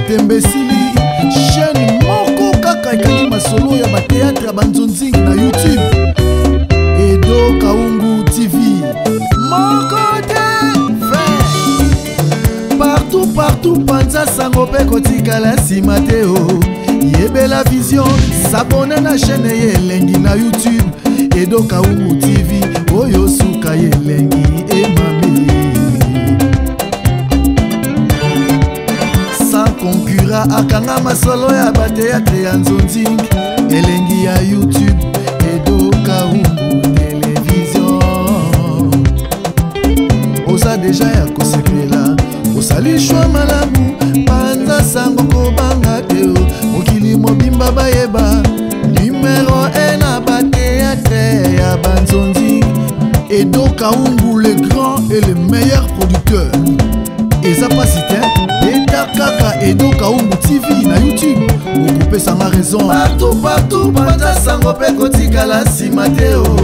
Tembesili chaîne moko kaka ekangi masolo ya bateatre ya banzonzingi na YouTube. Edo Kaungu TV moko te partout panza sango pe kotikala nsima te o. Yebela vision s'abonne na chaîne yelengi na YouTube. Edo Kaungu TV oyo suka yelengi emame sans concurrent akanga masolo ya bateatre ya nzonzingi elengi ya YouTube. Edo Kaungu télévision oza deja ya kosepela osalishwa malamu panza sango kobanga te o. Mokili mobimba bayeba numéro 1 na bateatre ya banzonzingi. Edo Kaungu le grand et le meilleur producteur. Eza pasite eta kaka Edo Kaungu TV na YouTube. Okoupe sanga raison partout panza sango pe kotikala nsima te o.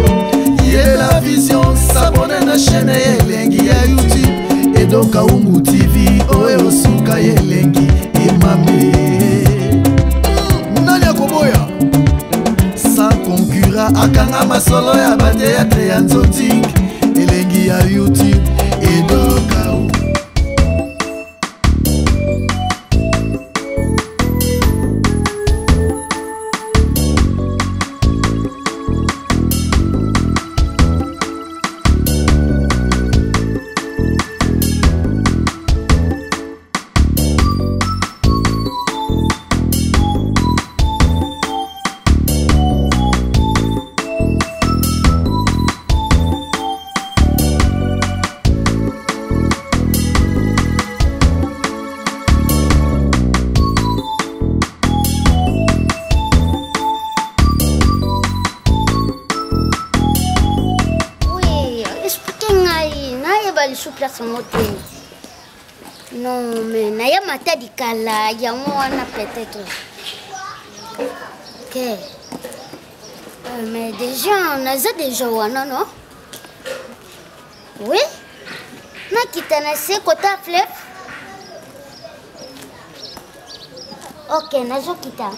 Yela vision s'abonne na chaîne yelengi ya YouTube. Edo Kaungu TV oyo suka yelengi emame nani akoboya sans concurrent akanga masolo ya bateatre ya nzonzingi elengi ya YouTube. Edo Kaungu place moté. Non, mais naya mata di kala, ya mwana peut-être. Ok. Mais déjà, on a déjà wana, non? Oui? Na kitana se kota fleur. Ok, nazo kita.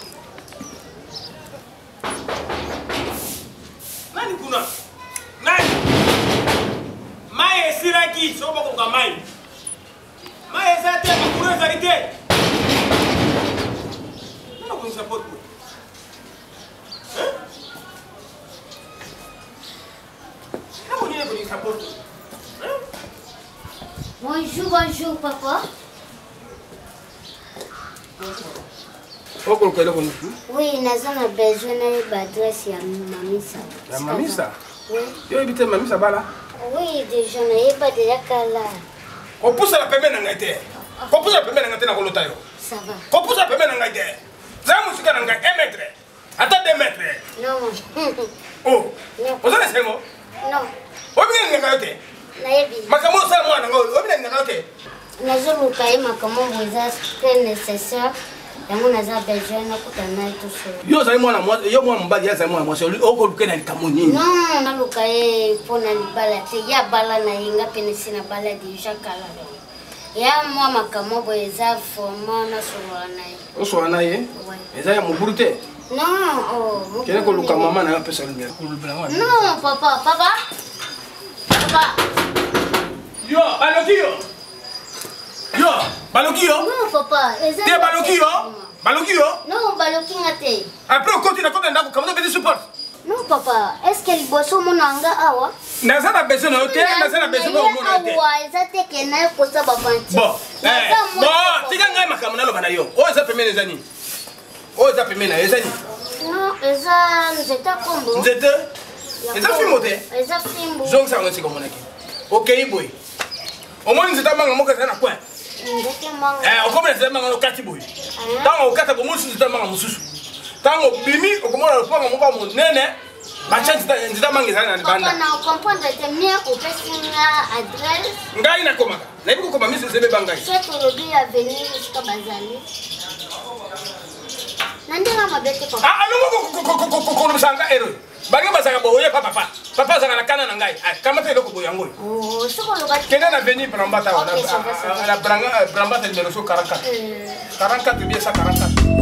Nani kuna? Nani? Mai siraki, soba kwa mai. Mai zate kuna zarite. Nani kuna support kwa? Nani kuna support? Bonjour, papa. Oui, nous avons besoin de l'adresse de Mamisa. La Mamisa? Oui. Tu as habité Mamisa Bala? Oui, déjà, nous avons déjà Kala. On pousse la paiement dans la terre. On pousse la paiement dans la terre dans le taillot. Ça va. On pousse la paiement dans la terre. Ça va, musique dans la 1 mètre. Attends 2 mètres. Non. Oh. Non. Vous avez ce mot? Non. On vient dans la terre. Makamo ça moi on vient dans la terre. Nous avons fait makamo très nécessaire. Yango naza besoin na kutana tout seul. Yo za mwana yo mwana mbali ya za mwana mwasi oko lukena likamoni. Non, na lukaye pona libala te ya bala na yenga penesi na bala déjà kala. Ya mwa makamo boza forma na sowana ye. O sowana ye? Eza ya muburute. Non, oh. Kene ko luka mama na pesa lumière. Non, papa. Yo, Balokio? Non, papa. T'es Balokio? Non, Baloki ngate. Après, on continue à faire un comment tu support? Non, papa. Est-ce que le bosso monanga awa? N'a pas besoin de thé, n'a pas besoin de mon thé. Exacte que na kosa bafanti. Bon, tu gagnes ma camona le banayo. Oh, ça peut mener les années. Oh, ça peut mener les années. Non, eza nzeta kombo. Nzeta? Eza fimote? Eza fimbo. Zonk ça on sait comment on est. OK, boy. Au moins nzeta manga moka na quoi? On commence à faire un kati boy. Tant au kata comme mususu tama mususu. Tant au bimi au comment le point mon mon nene. Ma chance nzita mangi sana na banda. On comprendre que mien au pesinga adresse. Ngai na komaka. Na biku koma misu sebe bangai. C'est aujourd'hui à venir jusqu'à Bazali. Nandira mabete papa. Ah, no ko sanga ero. Bangi basanga boye papa. papa za na kana na ngai kamata eloko boyango oh soko loba kena na venir brambata la brambata numéro 44 44 bien ça 44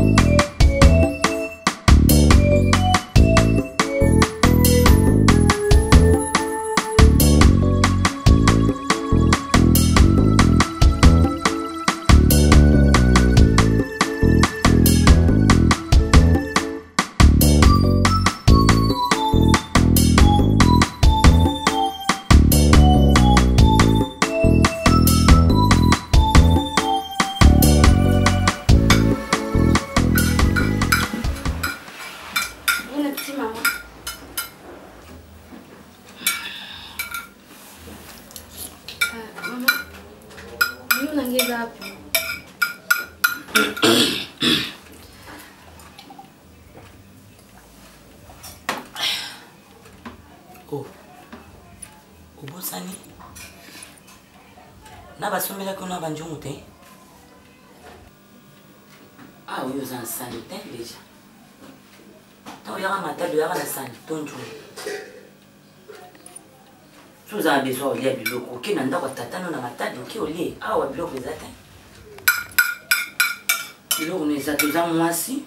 Oh, ubosani na basomela ko na banjongo te. Ah oui, aux enseignants déjà. Tant il y a matin de la salle, tonton. Sous un besoin il y a du loco qui n'a pas tata non na matin de qui au lit. Ah ouais, bloc les atteint. Il on est à 2 ans moi si.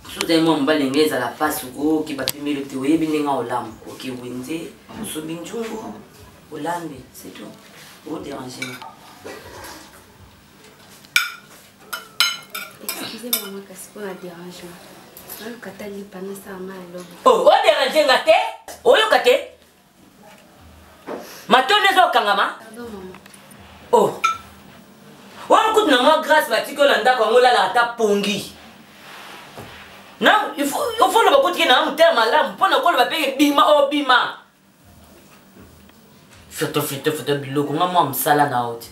Sous un mois mbalengeza la face ou qui va filmer le théorie bininga au lam OK winze so binjungu au lambe c'est tout. Au dérangement. Excusez-moi moi kasi pour la dérangement. Oyo katali pana sa malo. Oh, o déranger ngate? Oyo kate? Matone zo kangama? Pardon maman. Oh. Wa mkutu na moi grâce batiko landa ko ngola la ta pongi. Non, il faut le bakoutiki na mu terme là, pour na ko le bapé bima o bima. Foto biloko ngama msala na oti.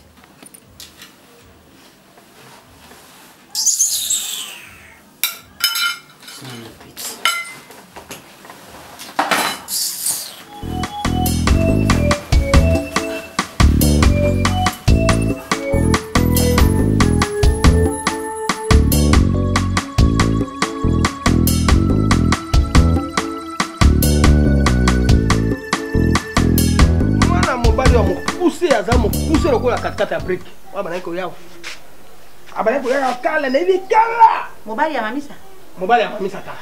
Pousser le coup la 4x4 à brique. Ouais, bah, il y a un calme, il y a mobali ya mamisa. Mobali ya mamisa ta.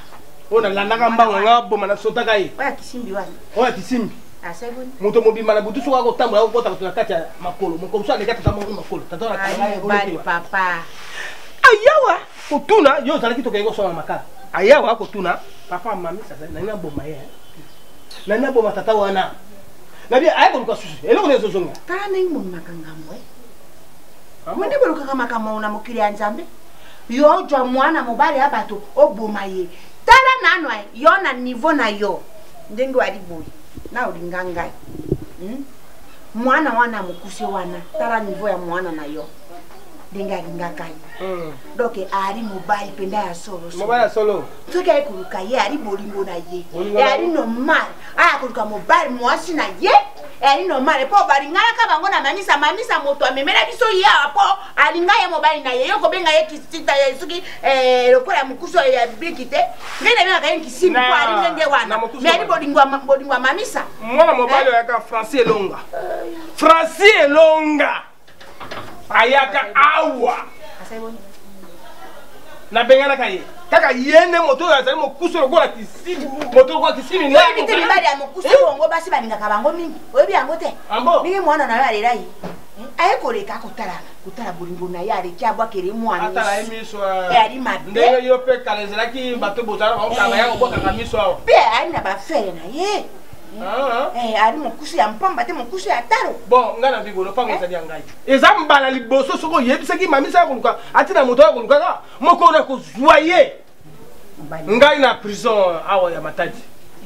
On a la nagamba, on a bon, on a sauté. Ouais, kisimbi wani. Ouais, kisimbi. Ah, c'est bon. Moto mobile, on a boutu sur la table, on a la carte à Makolo. Mon comme ça, les gars, tu as mon Makolo. Tu as la papa. Ayawa, Kotuna, yo, ça a quitté quelque chose à Maka. Ayawa, Kotuna, papa, mamisa, n'a pas bon maïa. N'a pas bon tata wana. Nabi aye ko ko susu elo ko nezo zonga kana ngo makangamwe mwende bolo kaka makamo na mokili ya Nzambe yo jwa mwana mobali abato obomaye tala nano yo na niveau na yo ndenge wali boyi na ulinganga mwana wana mukuse wana tala niveau ya mwana na yo ndenge alingaka donc ari mobile penda ya solo mobile ya solo toka ekuruka ye ari bolingo na ye ari normal aya kuruka mobile mwasi na ye ari normal po balingala ka bango na mamisa moto amemela biso ye apo alinga ye mobile na ye yoko benga ye kisita ye suki lokola mukuso ya bikite ngene benga ka kisimbi po ari ndenge wana me ari bolingo mamisa mwana mobile ya ka Francis Elonga ayaka awa aseboni na bengana kaye kaka yene moto ya zali mokuso lokola kisimi moto kwa kisimi na kiti libali ya mokuso bongo basi baninga kabango mingi oyebi yango te ningi mwana na yo alelai aye koleka kutala bolingo na ye aleki abwakele mwana atala emiso ali mabe ndenge yo pe kalezalaki bato bozala okanga ya kobwakaka miso awa pe ali na bafere na ye ari mokusu ya mpamba te mokusu ya talo bon ngana bigolo pango ezali ya ngai eza mbala liboso soko yebisaki mamisa ya koluka atina moto ya kolukaka moko na kozwa ye ngai na prison awa ya Matadi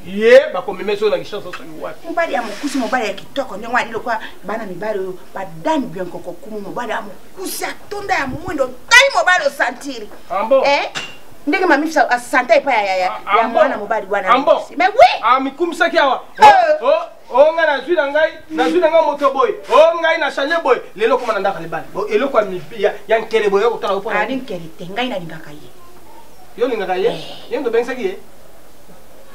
ye bakomemesa oyo na kishanso soki wapi mobali ya mokusu mobali ya kitoko ndenge ali lokwa bana mibali oyo badani biankoko kumu mobali ya mokusu atonda ya mwendo ngai mobali osantiri ndenge mamisa asanta epa ya mwana mobali bwana mais oui mikumisaki awa nga nazwi na ngai moto boy ngai na change boy lelo koma na ndaka libali eloko ya nkele boy okotala opona ali nkele te ngai nalingaka ye yo lingaka ye ye ndo bengisaki ye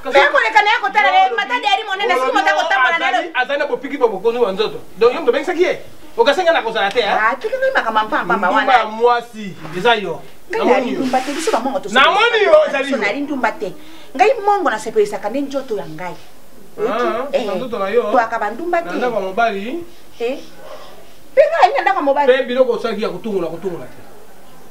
Peko le kana yako tala le matadi ari monene siki motako tambola nalo. Azana bopiki bo bokono wanzoto. Donc yombe benga kie. Okasenga na kozala te hein. Ah, tiki ngima kama mpamba wana. Mwasi, eza yo. Namoni yo. Mbate biso ba mongo to. Namoni yo zali yo. Na lindu mbate. Ngai mongo na sepelisa kande njoto ya ngai. Nzoto na yo. To akabandu mbate. Nanda kwa mobali. Pinga ina ndaka mobali. Pe biloko saki ya kutungula te.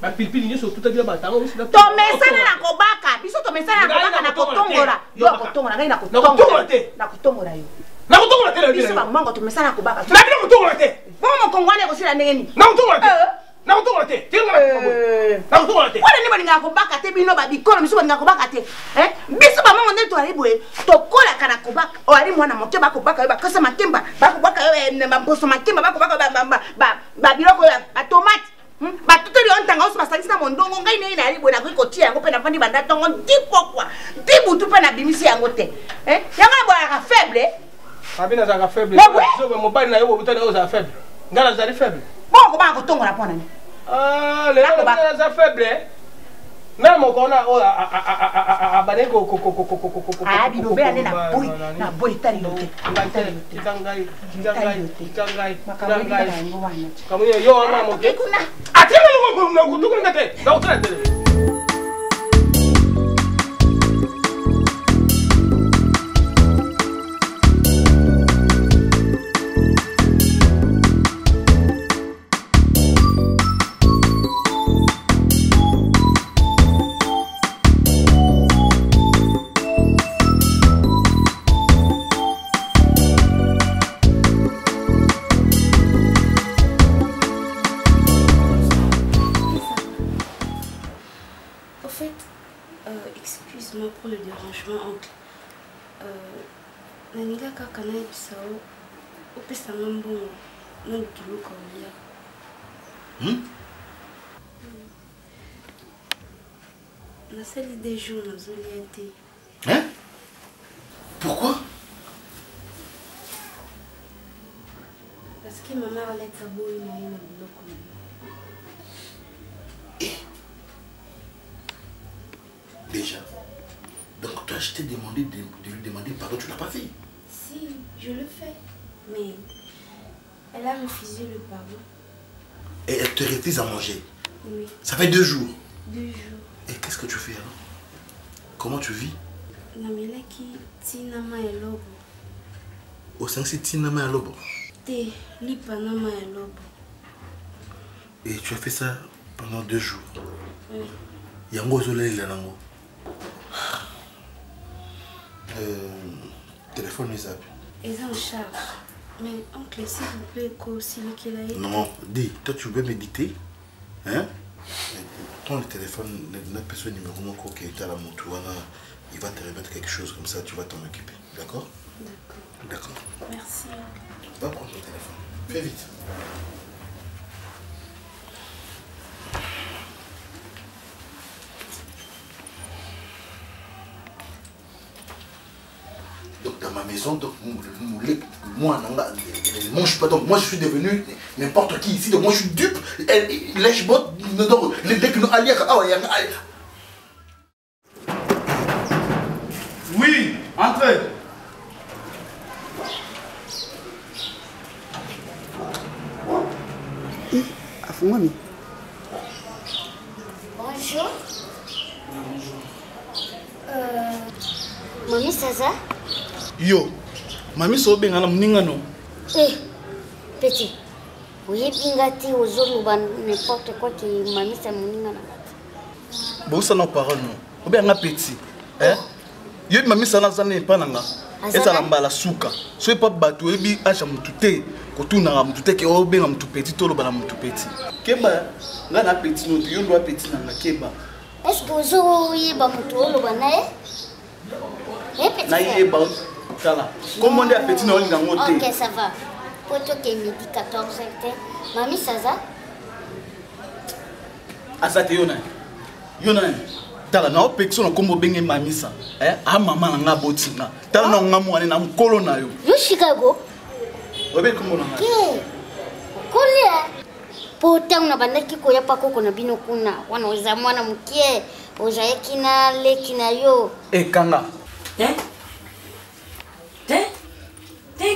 Ba pilipili nyoso tuta bila batango biso na. To mesana na kobaka, biso to mesana na kobaka na kotongola. Yo kotongola ngai na kotongola te. Na kotongola yo. Na kotongola te la biso. Biso ba mongo to mesana na kobaka. Na bila kotongola te. Bomo kongwane ko sila ndenge ni. Na kotongola te. Na kotongola te. Tinga na kotongola te. Wala ni balinga kobaka te bino ba bikolo biso balinga kobaka te. Biso ba mongo ndeto ali boye. To kola kana kobaka. O ali mwana moke ba kobaka yo ba kasa matemba. Ba kobaka yo ba mposo matemba ba kobaka ba biloko ya tomate. Ba tuteli ontanga oso basalisa mondongo ngai ne ina ali boye na ko tia yango pe na fandi banda tongo ndipokwa. Ndibutu pe na bimisi yango te. Yango boya ka faible. Abina za ka faible. So ba mobile na yo botana o za faible. Ngala za faible. Bon ko ba ko tongo na pona ni. Ah, le ngala za faible. Na mo ko na o abane ko. Ah, bi do be ane na boy tari yote. Ngangai. Kamu yo ama mo ke. Atema ngo na kutuku ngate. Na utara tele. Excuse-moi pour le dérangement, oncle. Naniga kakana ebisao opesa mambo na kilo kolia. Na sali des jours na zoliate. Hein? Pourquoi? Parce que maman allait t'abouiller na ina biloko. Déjà. Donc toi, je t'ai demandé de lui demander pardon, tu l'as pas fait. Si, je le fais. Mais elle a refusé le pardon. Et elle te refuse à manger. Oui. Ça fait 2 jours. 2 jours. Et qu'est-ce que tu fais alors? Comment tu vis? Namelaki tinama elobo. Au 5 tinama elobo. Te lipanama elobo. Et tu as fait ça pendant 2 jours. Oui. Yango zolé lango. Téléphone les appuis. Ils en charge. Mais oncle, s'il vous plaît, s'il qu'il a été. Non, dis, toi tu veux méditer? Hein? Prends le téléphone, la personne numéro 1 qui est à la moto, il va te remettre quelque chose comme ça, tu vas t'en occuper. D'accord? D'accord. D'accord. Merci. Va prendre le téléphone. Fais vite. Donc dans ma maison, donc moi elle mange pas, donc moi je suis devenu n'importe qui ici, donc moi je suis dupe, lèche bot, dès que nous allions, Oui, entrez. Afungoni. Bonjour. Mamie Saza? Yo, mamie sobenga na mningano. Petit. Oui, pingati ozoluba n'importe quoi que mamie sa muningana. Bon ça nos parents non. Obenga petit. Hein? Yo mamie sana zana epananga. Eza la mbala suka. So pas bato ebi acha mutute. Kotuna mutute ke obenga mutu petit tolo bala mutu petit. Keba nga na petit no yo ndo petit na keba. Est-ce que ozo yeba mutu oloba nae? Na yeba kala. Comment on dit petit na olinga ngote? Ok, ça va. Pour toi qui est midi 14h. Mamie Saza? Asate yona. Yona. Tala na opexo na kombo benge mamisa. A mama na nga botinga. Tala na nga mwana na mkolo na yo. Yo Chicago? Obe kombo na nga. Ke. Kolia. Potang na bandaki ko yapa koko na bino kuna. Wana oza mwana mkie. Oza ekina leki na yo. Kanga.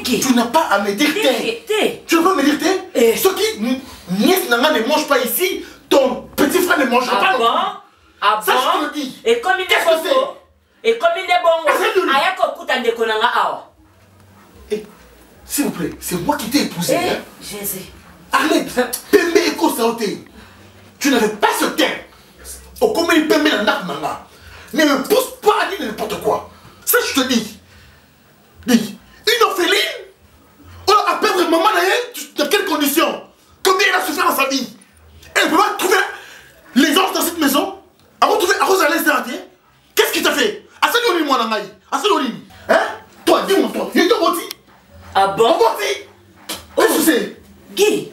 Tu n'as pas à me dire t'es. Tu ne peux pas me dire t'es. Ce qui Nièce Nanga ne mange pas ici, ton petit frère ne mangera pas. Ah bon? Ça, je te le dis. Et comme il est bon, et comme il est bon, Ayako Koutande Konanga Awa. S'il vous plaît, c'est moi qui t'ai épousé. Hein? Jésus. Arlette, Pembe Eko Saoté. Tu n'avais pas ce teint. Au comment il Pembe la Nanga. Ne me pousse pas à dire n'importe quoi. Ça, je te dis. Dis, une orpheline, on a perdre maman dans quelles conditions? Combien elle a souffert dans sa vie? Elle ne peut pas trouver les anges dans cette maison. Avant de trouver à Rose à l'Est. Qu'est-ce qui t'a fait? Assaloli moi Nangaï. Assaloli. Hein? Toi, dis-moi toi. Il est ton boti. Ah bon? Ton boti. Qu'est-ce que c'est? Guy.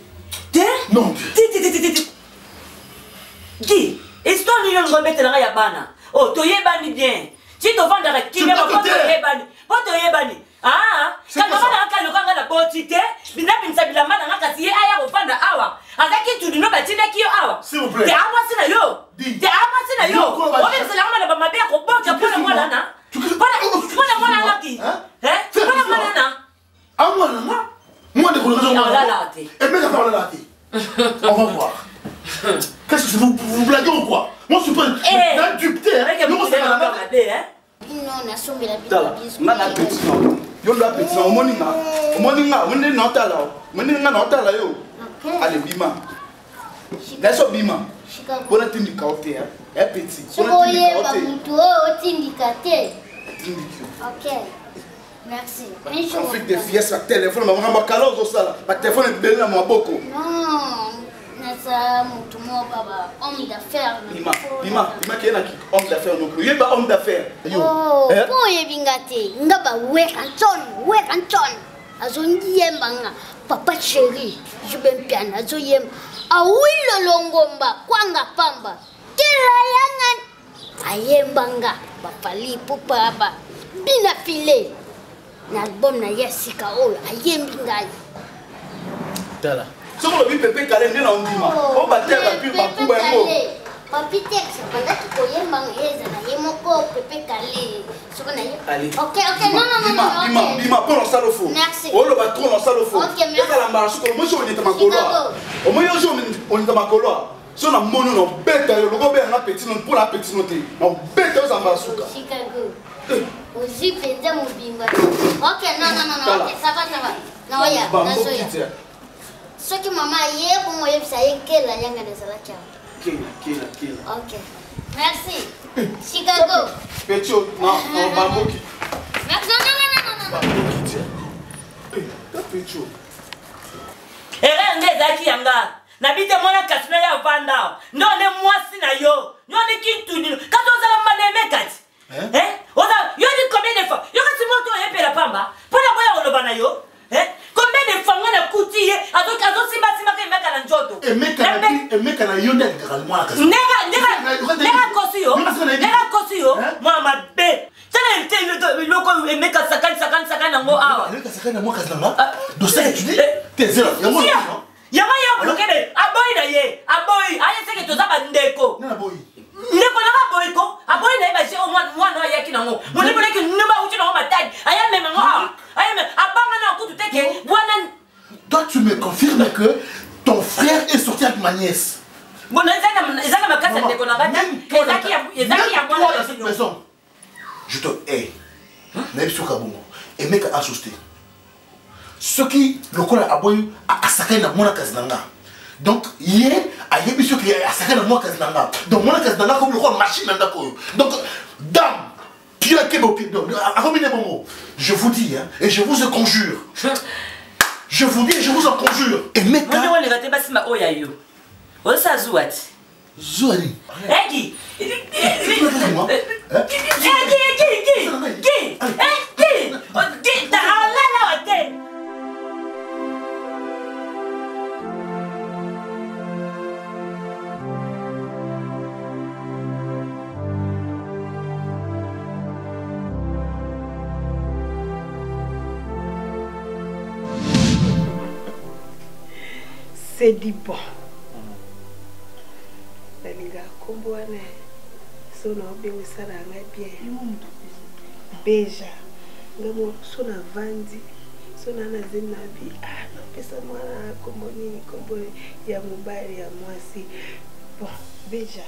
T'es? Non. Guy. Histoire de nous remettre dans la bana. Oh, tu es banni bien. Si tu vends avec qui même pas tu es banni. Pas tu es banni. Ah, quand on a quand on a botité, bina binsa bila mana ngaka tie aya ofanda awa. Azaki tu dino batina kiyo awa. S'il vous plaît. Te ama sina yo. Te ama sina yo. Obe sala ngana ba mabe ko bonja pona mwana na. Pona mwana na ki. Pona mwana na. Amwa na. Moi de connaître moi. Et mais ça parle là. On va voir. Qu'est-ce que c'est vous blaguez ou quoi? Moi je suis pas un dupe. Non, c'est pas la non, na sombe la biso. Ngana petit non. Yo la petit non moninga. Moninga, mende notala. Moninga notala yo. Allez bima. Laisse bima. Bona tindika ote hein. Et petit. Bona tindika ote. Mutu o tindika te. OK. Merci. On fait des fiestes sur téléphone, maman va caler au sala. Ma téléphone est belé dans mon boko. Non. Nasa mutu mo baba homme d'affaires. Bima qui est là homme d'affaires non plus. Il est pas homme d'affaires. Oh, pour yebingate. Ngaba wekanton. Azondi yembanga. Papa chéri, je vais bien azoyem. Awilo longomba kwanga pamba. Kila yangan ayembanga bapali pupaba. Bina file. Na album na Yesika oyo ayembingai. Tala. Si on le pépé calé, on dit on va faire la pub par coup un mot. Papi texte, pendant que tu es mangé, ça y est mon corps pépé calé. Allez. Ok, non. Bima, pour le salle au fond. Merci. On le va trop dans le salle au fond. Ok, merci. La marche, comme moi, on est à ma coloa. Au moins, on est à ma coloa. Si on a mono, on bête, le gobert, on a petit, on pour la petite note. On bête, on va souka. Chicago. Aussi, pédé mon bimba. Ok, non. Ok, ça va. Non, ya. Ce que maman hier pour moi ça y est quelle la yanga de ça là. Kila. OK. Merci. Chicago. Petio, non, Bamboki. Merci. Non. Bamboki tiens. Petio. Ere zaki yanga. Nabite mwana kasuna ya vanda. Ndone mwasi na yo. Nyone kintu ni. Kato za mane mekati. Oza yo ni combien de fois? Yo kasi moto yepe la pamba. Pona boya oloba na yo. Combien de fois on a coutillé avec simba que meka na njoto et meka na yonde également nega kosio moi ma bé tena te loko et meka sakana nango awa meka sakana moi kazanga do ça tu dis t'es zéro yama ya bloqué aboy na ye aboy aye seke to za bandeko na boy ndeko na boy ko aboy na ba je au moins no ya kinango mo ni bole ki nba uti na matadi aya mema ngo awa aya me abanga na kutu teke bwana. Toi tu me confirmes que ton frère est sorti avec ma nièce. Bon ezaka makasa ndeko na bata ezaki ya mwana dans cette maison. Je te hais. Même sur Kabongo et mec a assusté. Ce qui le cola aboy a saké na mona kazinanga. Donc hier a yebi ce qui a saké na mona kazinanga. Donc mona kazinanga comme le cola machine ndako. Donc dame tu as kebo je vous dis hein, et je vous en conjure. Je vous dis et je vous en conjure. Et mec on les raté basi ma oya yo. On sa zouat. Zouali. Egi. C'est dit bon. Nalinga komboane. So na obe wisala nga bien. beja ngamo sona vandi sona na zenabi no pesa mwana kombo nini kombo ya mobali ya mwasi bon beja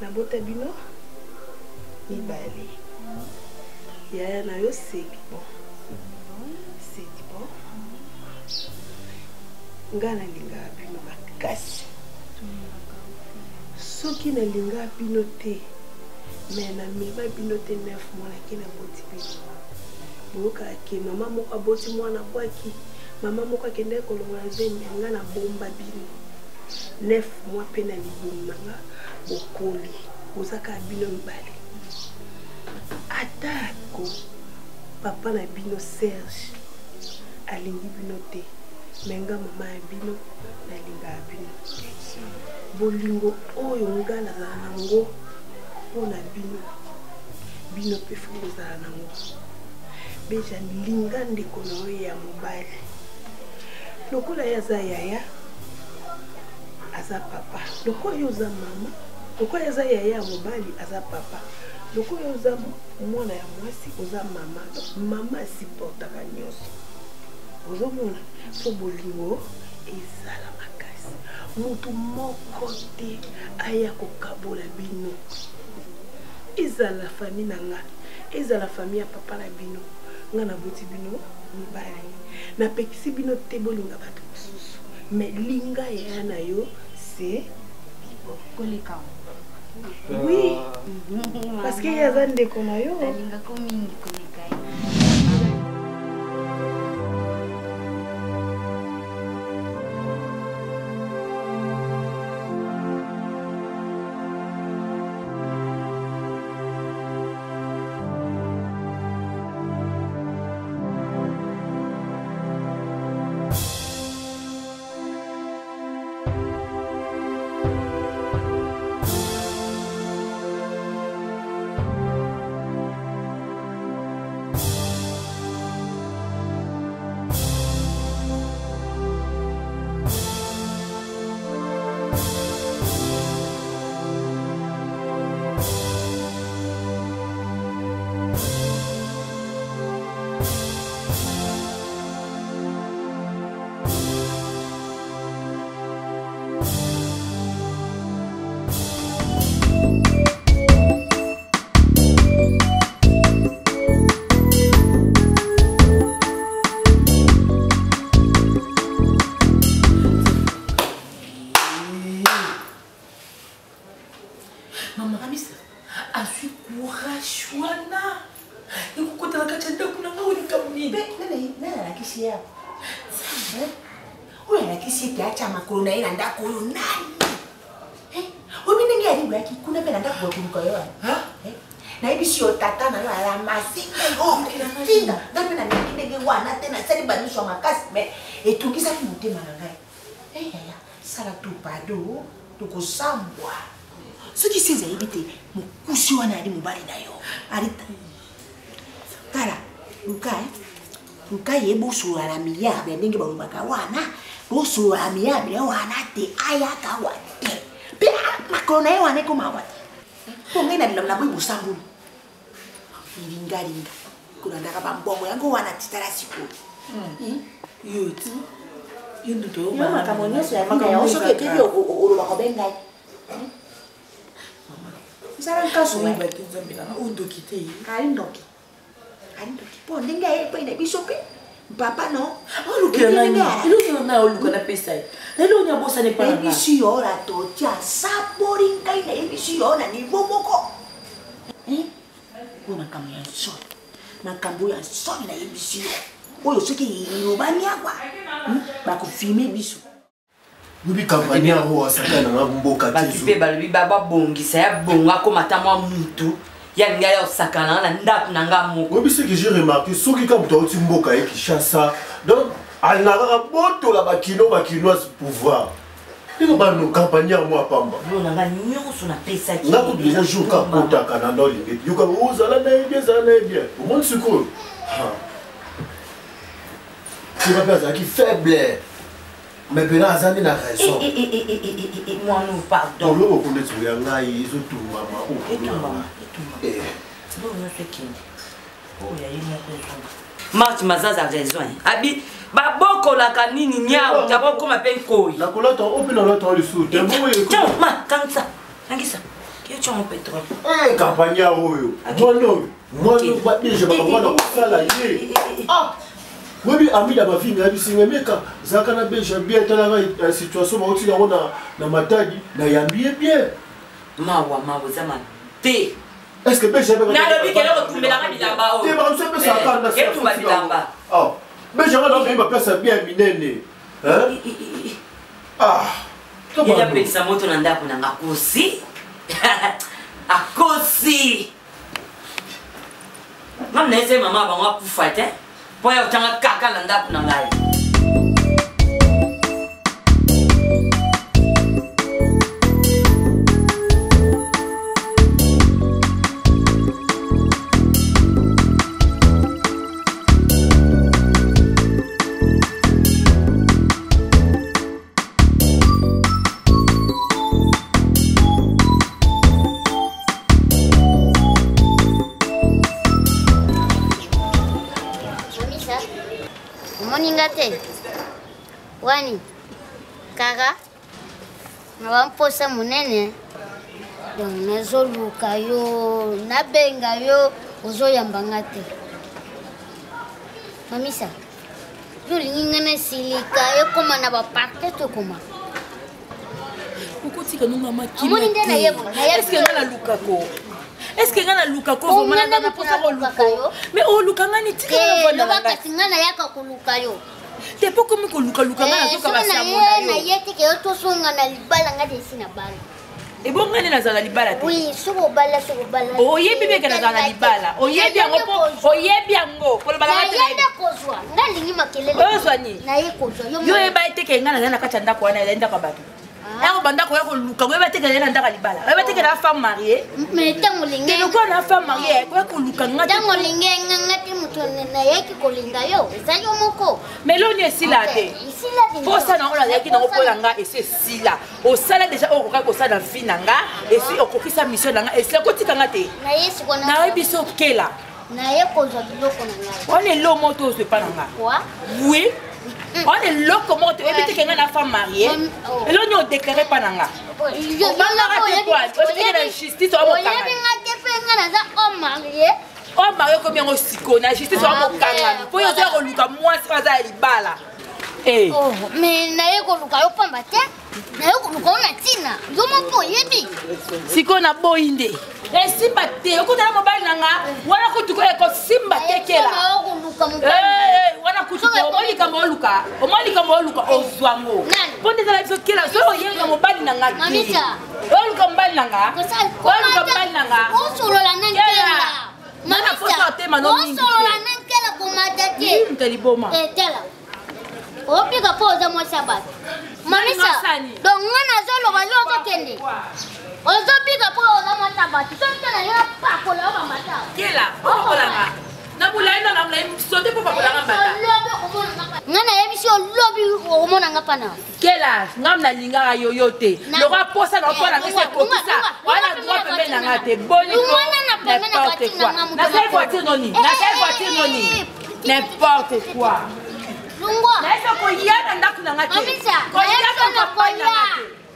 na bota bino mibale yaya na yo seki bon seki bon nga nalinga bino makasi soki nalinga bino te mais na mema bino te 9 mois nake na boti bino boyoka ke mama moko aboti mwana bwaki mama moko akende kolongola zemi nga na bomba bino 9 mois mpe na libumu nanga bokoli bozaka bino mibale atako papa na bino Serge alingi bino te menga mama ya bino nalinga bino bolingo oyo nga nazala nango mpona bino bino mpe fo bozala nango beja linga ndeko na oyo ya mobali lokola ye aza yaya aza papa lokola ye oza mama lokola ye aza yaya ya mobali aza papa lokola ye oza mwana ya mwasi oza mama mama asiportaka nyonso ozomona fo bolingo ezala makasi mutu moko te aya kokabola bino ezala famille na nga ezala famille ya papa na bino nga na boti bino mibale napekisi bino te bolinga bato mosusu mais linga yaya na yo se koleka oui parce que yaza ndeko na yo alingako mingi koleka ye makolo na ye na ndako oyo nani obi ndenge ya libo yaki kuna mpe na ndako bokuluka yo nayebisi yo tata na yo alamasi tinda nga mpe na mingi ndenge wana te nasali bamiso ya makasi me etungisaki motema na ngai yaya sala to pado tokosambwa soki sezi ayebi te mokusi wana ali mobali na yo alita tala luka ye bosolola na miyarde ndenge balobaka wana bosolola na miyarde wana te ayaka wa te mpe makolo na ye wana ekoma te mpo ngai na lilamu na boyi bosamboli ilingalinga kolandaka bambongo yango wana titala sikoyo yo makambo nyonso ya mina yango soki etebi olobaka be ngai nsala nkaso ali ndoki po ndenge ayepai na biso mpe papa no ebisi yo la totia sabori ngai na ebisi yo na nivo moko oyo makambo ya nsoni makambo ya nsoni na yebisi yo oyo soki elobani akwa bakofilme biso lobi kampani yango wasaka nanga mboka batu mpe balobi babongisa ya bongo akomata mwa mutu ya ngai ya osakana na ndako na nga moko oyebi ce que j'ai remarqué soki ka moto auti mboka ye Kinshasa donc alingaka kaka botola bakinoise pouvoir ndenge bano kampani ya mwa pamba nanga nyonso napesaki nga kutu eza jour kakotaka na ndolingi yoka ozala na ye bien ezala na ye bien omoni sikoyo soka mpe azalaki faible mais pena aza nde na raison mwana pardon olobo konde tsoya ngai ezotumbama bon on se qui oh ya yini raison Marche Mazaza a raison abi baboko la kanini nyao taboko mapen koi la kolata opina la to lisu te boye tiens ma kangisa angisa que tu en pétrole campagne oyo moi ba déjà ba ngwana kala ye ah oui ami da ba finga bisinga meka zakana beja bien tala situation ba otila ona na matadi na yambie bien mawa zama te est-ce que beja ba na lobi ke lo tumbela ka bilamba o te ba so pe sa ka na ke tumba bilamba ah beja ba ba pesa bien minene hein ah il y a petite moto na ndako na ngakosi akosi mam na ese mama ba ngwa kufa te po ya utanga kaka na ndako na ngai Wani kaka na wamposa munene donc nazoluka yo nabenga yo ozoyambanga te mamisa yolingi ngana silika ekoma na baparte tokoma ukotika nunga makima amoni nde nayebo est-ce que ngana lukako est-ce que ngana lukako vomana ngana posa koluka yo mais olukanga ni tika na vona bakati ngana yaka koluka yo te poko mi koluka ngana zoka basango na yete ke to songa na libala ngade sina bala e bonga ni nazala libala te oui soko bala oyebi beke nazala libala oyebi yango po bala na yende kozwa ngalingi makelele ozwani na ye kozwa yo eba eteke ngana na kati ndako wana enda kwa bato ero bandako ya koluka eba eteke na ndaka libala eba eteke na femme mariée mais tango lingi ke ko na femme mariée ko koluka ngati tango lingi ngati mutone na yeki kolinga yo ezayo moko meloni esila te posa na ona yaki na opola nga ese sila osala déjà okoka kosala vie na nga esi okokisa mission na nga esi kotika nga te na yesu kona na biso kela na ye kozwa biloko na nga on est lo moto ose pa na nga quoi oui on est loko moto ebite kenga na femme mariée eloni o déclarer pa na nga yo la justice o mokanga oyebi nga te pe nga na za homme marié o marié combien o siko na justice o mokanga po yo za koluka mwasi baza ya libala oh mais na ye koluka yo pamba te na ye koluka ona tina yo moko oyebi siko na boyi nde esimba te okutala mobali na nga wana kutuko ekosimba te kela wana kutuko omolikambo oluka ozwango mpo nde ezala biso kela so oyenga mobali na nga te oluka mobali na nga oluka mobali na nga osolola nankela nana poso atema no mingi osolola nankela komata te mteliboma etela opika po oza mwasi ya bato mamisa donc nga nazoloba yo ozokende ozobika po oza mwasi ya bato totala yo pakola yo bamata kela okolanga na bulai na ngamla sote po pakolanga mbata nga nayebisi olobi okomonanga pana kela ngam na lingaka yoyo te loka posa na opona ngese kokisa wana droit pembe na nga te boni ko n'importe quoi nasali voiture noni n'importe quoi lungwa naisa koyana ndako na nga te koyana koyana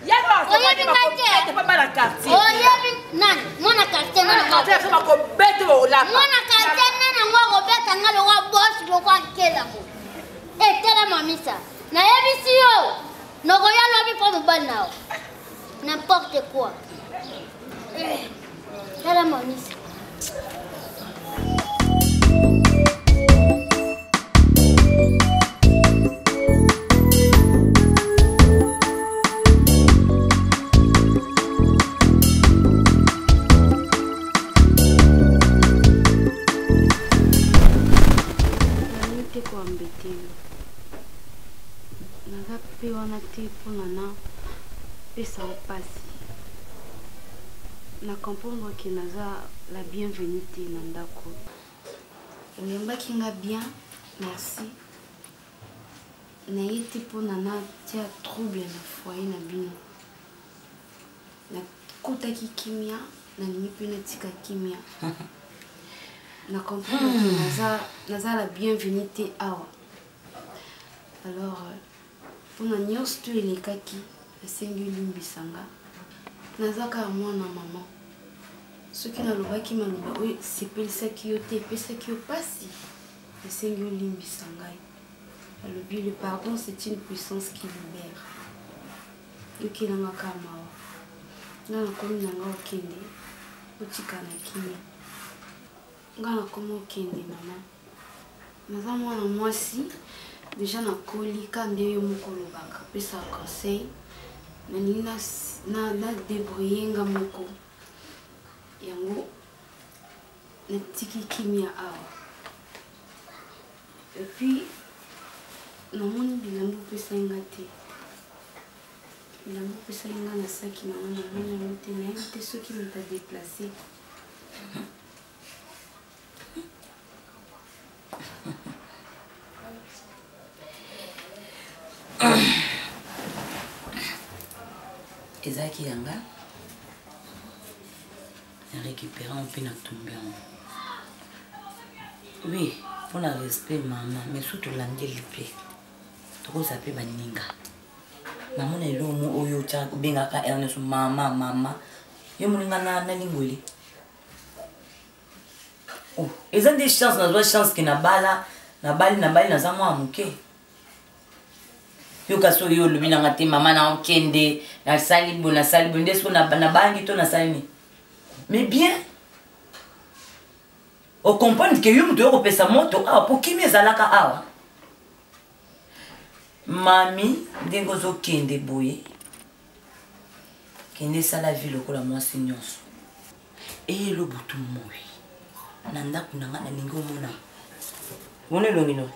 yaka oyebi nga te papa quartier oyebi nani mwana quartier nana quartier kama ko bete ola mwana quartier nana ngwa ko beta ngalo wa boss lokwa nkela mo etela mamisa nayebisi yo noko ya lobi po mobali nao n'importe quoi tela mamisa wana te mpona na pesa opasi na comprendre ke naza la bienvenue te na ndako oyembaki nga bien merci naye te mpona na tia trouble na foyer na bino nakotaki kimia nalingi mpe natika kimia na comprendre naza la bienvenue te awa. Alors mpona nyonso to elekaki esengi olimbisanga naza kaka mwana mama soki nalobaki maloba oyo esepelisaki yo te epesaki yo pasi esengi olimbisa ngai alobi le pardon c'est une puissance qui libère yokelanga kaka mawa nga nakomi nanga okende otika na kimia nga nakomi okende mama naza mwana mwasi deja nakoli ka nde yo moko olobaka pesa conseil nalingi nadébrouille nga moko yango natiki kimia awa epuis namoni bilamba opesai nga te bilamba opesai nga na saki nanga namoni yango te nayebi te soki moto adeplace ezaki yanga récupérant un peu na tombé oui pour la respect maman mais surtout l'angeli pe toko ça peut baninga maman na lomo oyo cha benga ka Ernest mama yo muninga na lingweli oh ezan des chances na chance que na bali na za mwa muke yo kaso yo lubina ngate mama na okende na sali bonde so na bangi to na sali mais bien on comprend que yo muto ko pesa moto pour qui mes alaka awa mami ndengo zo kende boye kende sala ville ko la moi signons et le butu moi nanda kunanga na lingo mona wone longino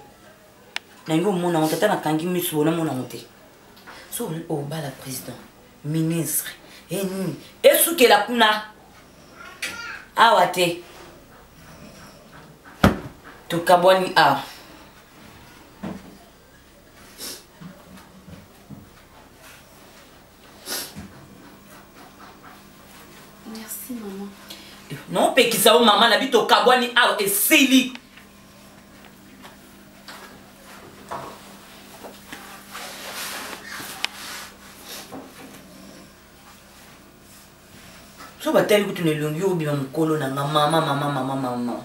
nango mona on tata na kangi miso na mona monte so au bas la président ministre et souke la kuna awate to kaboni a merci maman non pe ki sa maman na bito kaboni a esili so batali kutune longi obi ba mukolo na mama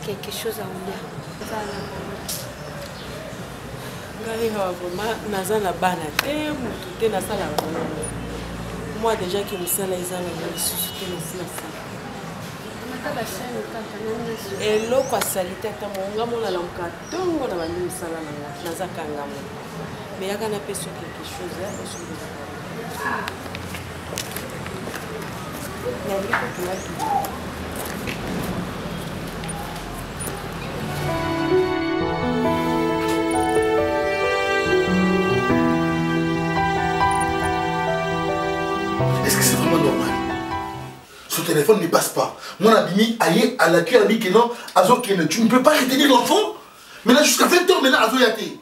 quelque chose à oublier. Moi déjà qui me sala ezala na susute na sala. Et loko salite ta monga mona la mkatongo na bandi sala na nazakanga mo. Mais yaka na peso quelque chose là sur Est-ce que c'est vraiment normal? ce téléphone ne passe pas. Mon ami, aïe, à la cuillère, a dit que non, Azo Kene, tu ne peux pas retenir l'enfant. Maintenant, jusqu'à 20h, maintenant, Azo Yate.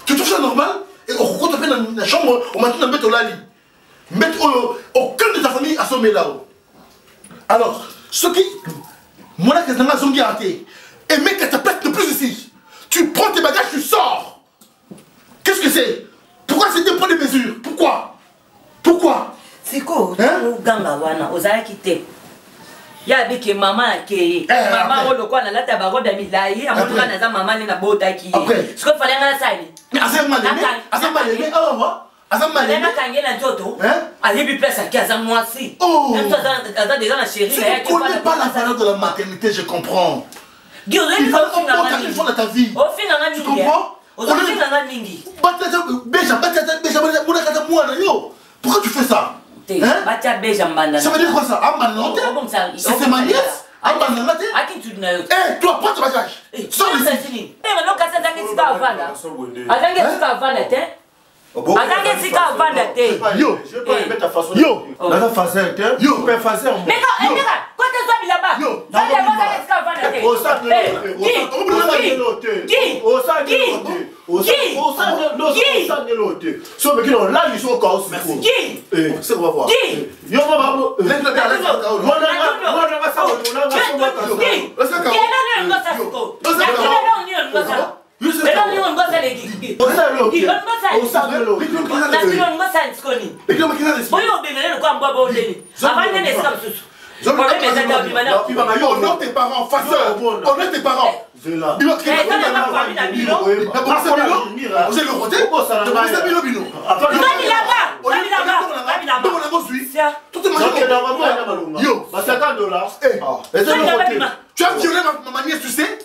Tu trouves ça normal? Et on rencontre dans la chambre, on m'a dit de mettre au lali. Mettre aucun de ta famille à son là-haut. Alors, ce qui. Mon ami, c'est un zongi à et mec, ta plaque de plus ici. Tu prends tes bagages, tu sors. Qu'est-ce que c'est? Pourquoi c'est de prendre des mesures? Pourquoi? Pourquoi? C'est quoi? Ganga wana, ozala kite. Ya beke maman akeye. Maman olo kwa na lata baro da milai, amonga na za maman na bota ki. Ce qu'il fallait ngala sali. Azamalele, Azamalele. Na kangela nzoto. Ali bi place aki azamwasi. Même toi dans déjà la chérie, tu ne connais pas la valeur de la maternité, je comprends. Il va augmenter une fois dans ta vie. Tu comprends? Pourquoi tu fais ça? Ça veut dire quoi ça? C'est ma nièce? Eh, toi, prends ton bagage. Sors ici. Yo, je peux mettre ta façon. Yo, la façon. Yo, tu peux faire ça. Mais quand quand tu es là-bas, yo, on tes parents, on est tes parents. Vous tu as violé ma nièce, tu sais?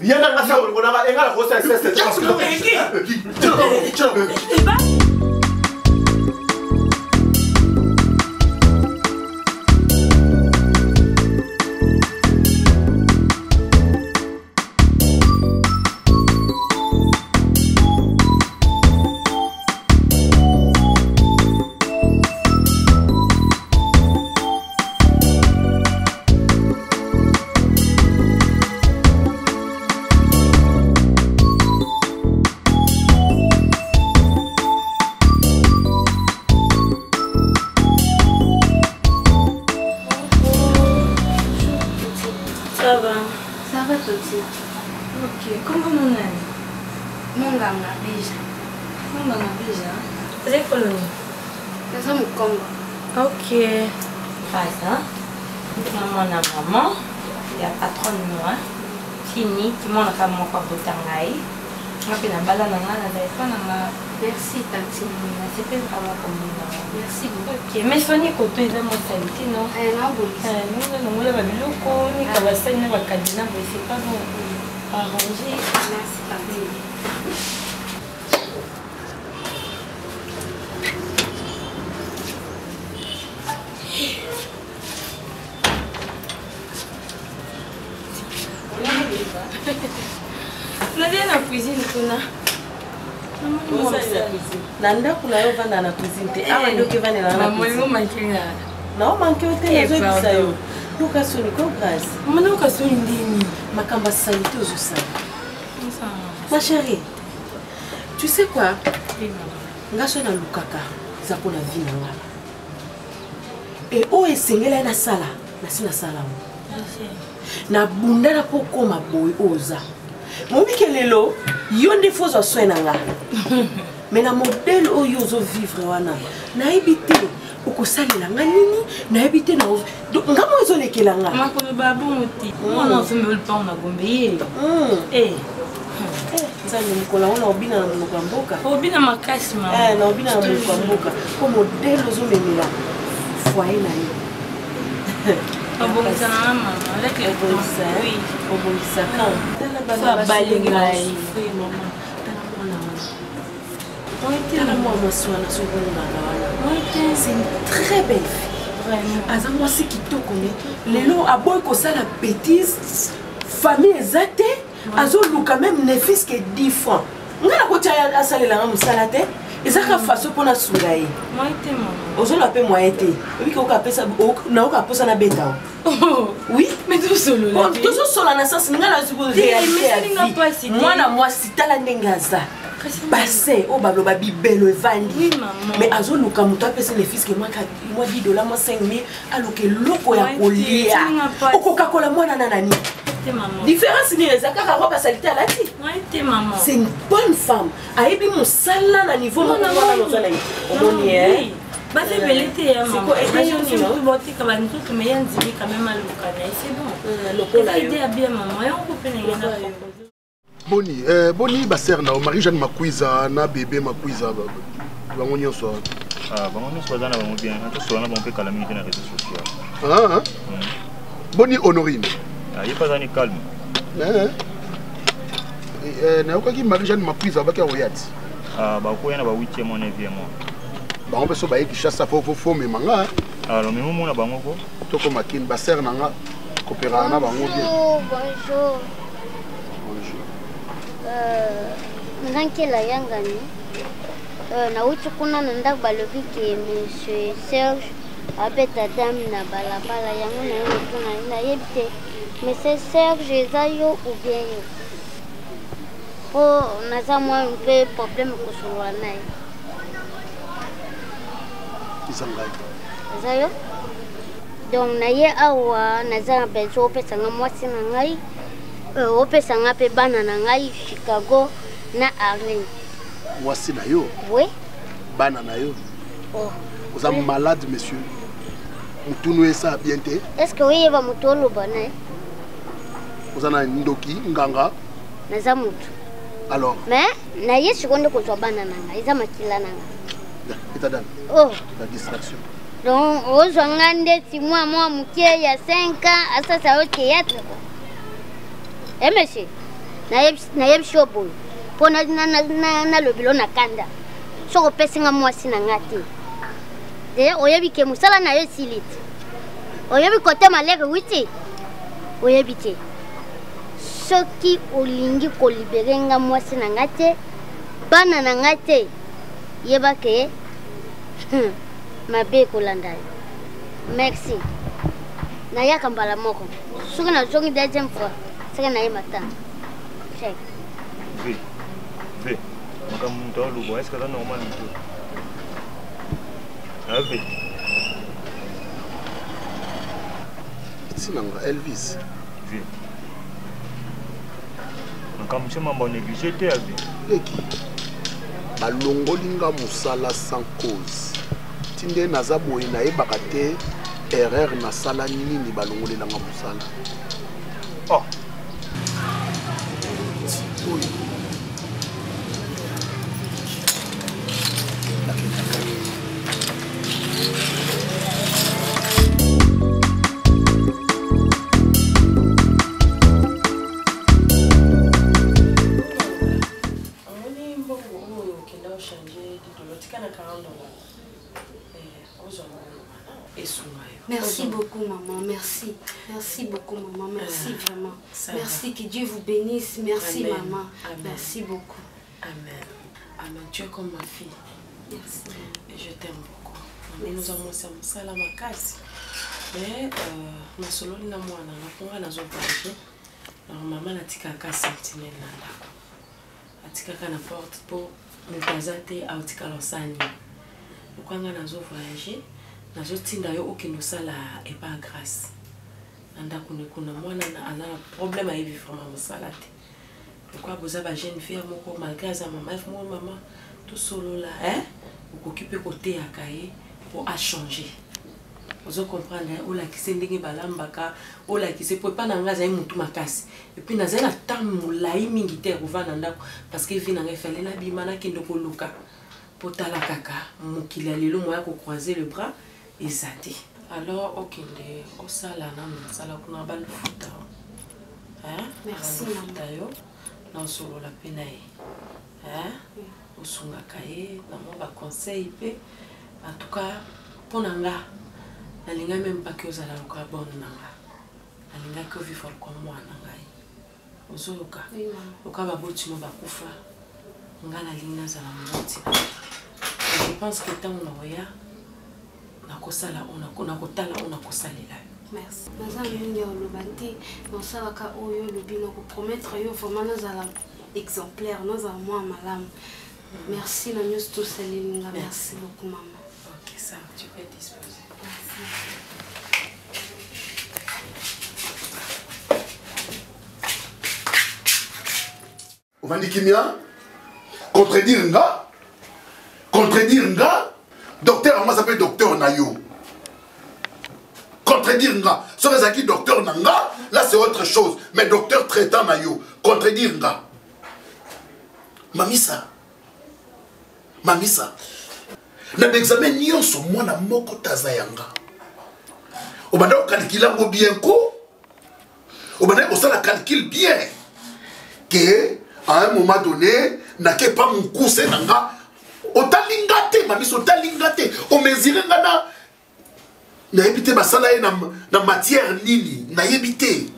Ok, comment mon ami? Mon ganga déjà. Mon ganga déjà. C'est colonie. C'est mon Congo. Ok. Fasa. Maman, il y a patron moi. Fini, qui m'en a fait mon corps de tangaï. Merci, Tati. C'est pas vraiment comme merci beaucoup. Ok, mais Sony, côté de mon qualité, non? Non, bon. Nous avons le loco, ni Kawasai, ni Wakadina, mais c'est pas bon. Arrangé. Merci, Tati. Na bien la cuisine kuna. Na ndako na yo vanda na cuisine te. Awa ndoke vanda na cuisine. Maman manke na. Na manke te zo bisa yo. Luka soni ko grâce. Maman luka soni ndini. Makamba salite ozo sala. Ma chérie. Tu sais quoi? Nga so na lukaka za pona vie na nga. Et o esengela na sala, na sina sala. Na bundala po koma boy oza. Mobi kelelo yonde fozo soena nga. Mais na modèle oyo zo vivre wana. Na ebité okosalela nga nini, na ebité na nga mo zo lekela nga. Makolo babu muti. Mwana zo me pa na gombe ye. Nzali mkola wana obina na mboka mboka. Obina makasi mama. Na obina na mboka mboka. Ko modèle ozo memela foyer na yo. Obongisa na mama, avec les bonisa, oui, obongisa quand. Ça balingai. Oui maman. C'est une très belle fille. Vraiment. Azamwa si kitoko ne. Lelo aboy ko sala bêtise. Famille ezate. Azo luka même ne fils que 10 francs. Ngala ko tia asalela nga musala te. ezaka façon mpona sunga ye ozoloba mpe moye te obiki okapesa na beta oui tozosola na sens ninga nazi mwana mwasi tala ndenge aza bassin oyo baloba bibelo evandi mais azoluka moto apesa le fiske mwa $10 mwa 5000 aluka eloko ya kolia okokakola mwana na nani différence nini eza kaka robe asalite alati c'est une bonne femme ayebi mosala na niveau moko wana nozala omoni basebele te ya mabotika bantutu me ya nzili quand même alukana c'est bon ide ya bien mama yango mpe nengena boni baser na Marie-Jeanne Makwiza na bébé Makwiza bango nyonso bango nyonso baza na bango bien tosola bango mpe calamité na réseau social boni Honorine ye pas ani calme nayokaki Marie-Jeanne Makwiza abaki akoyati bakoya na ba 8e mois 9e mois bango mpe so bayeki chassa fo memanga alors memo mona bango ko toko makini baser nanga kopera na bango bien bonjour nankela yangani nauti kuna na ndako balobi ke monsieur Serge abeta dame na balabala yango naye motuna nayebi te monsieur Serge eza yo ou bien yo po naza mwa mpe problème kosolola naye eza yo donc naye awa naza na besoin opesanga mwasi na ngai opesanga mpe bana na ngai Chicago na Arlene mwasi na yo oui bana na yo oza malade monsieur mutunu esa bien te est-ce que oyeba moto oloba naye oza na ndoki nganga naza motu alors mais naye sikoyo nde kozwa bana na ngai eza makila na ngai etadana la distraction donc ozwa nga ndeti mwa mokie ya 5 ans asasa yo théâtre monsieur nayebi si oboyo mpo nalobilo na kanda soki opesinga mwasi na nga te deya oyebi ke mosala na yo esili te oyebi kote malere wi te oyebi te soki olingi kolibere nga mwasi na nga te bana na nga te yeba ke mabe ekolanda yo merci nayaka mbala moko soki nazongi deuxième fois seke naye matanga chek ve makambo moto aluba est ce que aza normal moto ave tinanga Elvis ve makambo se mambo négligé te ave eki balongolinga mosala sans cause tinde naza boye nayebaka te erreur nasala nini balongolelanga mosala Merci beaucoup maman, merci. Merci beaucoup maman, merci vraiment. Merci, que Dieu vous bénisse. Merci Amen. Maman, Amen. Merci beaucoup. Amen. Amen, tu es comme ma fille. Merci. Et je t'aime beaucoup. Maman, nous avons ça à ma case. Mais ma solo na mwana na konga na zo voyager. Alors maman a tika ka sentinelle na ndako. Atika ka na porte pour me présenter à tika losani. Konga na zo voyager. Nazo tinda yo okino sala et pas grâce. Nanda kuna mwana ana problème à vivre vraiment mosalate. Pourquoi vous avez jeune fille moko malgré sa maman tout solo là vous occupez côté à cahier pour à changer. Vous comprenez ou la qui s'est ndenge balambaka ou la qui s'est pas na ngaza mutu makasi. Et puis na zela tamu lai mingi te rovana ndako parce que vina ngefele na bimana kindo koluka. Potala kaka mukila lelo moya ko croiser le bras. Ezati. Alors, ok, au sala na sala kuna bal futa. Merci maman. Non solo la penae. Au sunga kaye, na mo ba conseil pe. En tout cas, ponanga na linga même pas que ozala loka bon nanga. Na linga que vivre comme moi nanga. Ozoloka. Loka ba boti mo ba kufa. Ngala linga zala mboti. je pense que tant noya nakosala nakotala onakosalela. Merci. Naza mingi olobante nosalaka oyo lobi nakopromettre yo vraiment nazala exemplaire nazala mwa malamu. Merci na nyonso tosalelinga. Merci beaucoup maman. Ok, ça tu peux disposer. Merci. Ovandi kimia contredire nga docteur moi s'appelle docteur Nayo contredire nga so ezaki docteur nanga là c'est autre chose mais docteur traitant Nayo contredire nga mamisa na l'examen nyonso mwana moko taza yanga obanda calculer ngo bien ko obanda osala calcul bien que à un moment donné n'a que pas mon cours c'est nanga otalingate mamiso otalingate o mesurer ngana na ebité basala na matière nini na ebité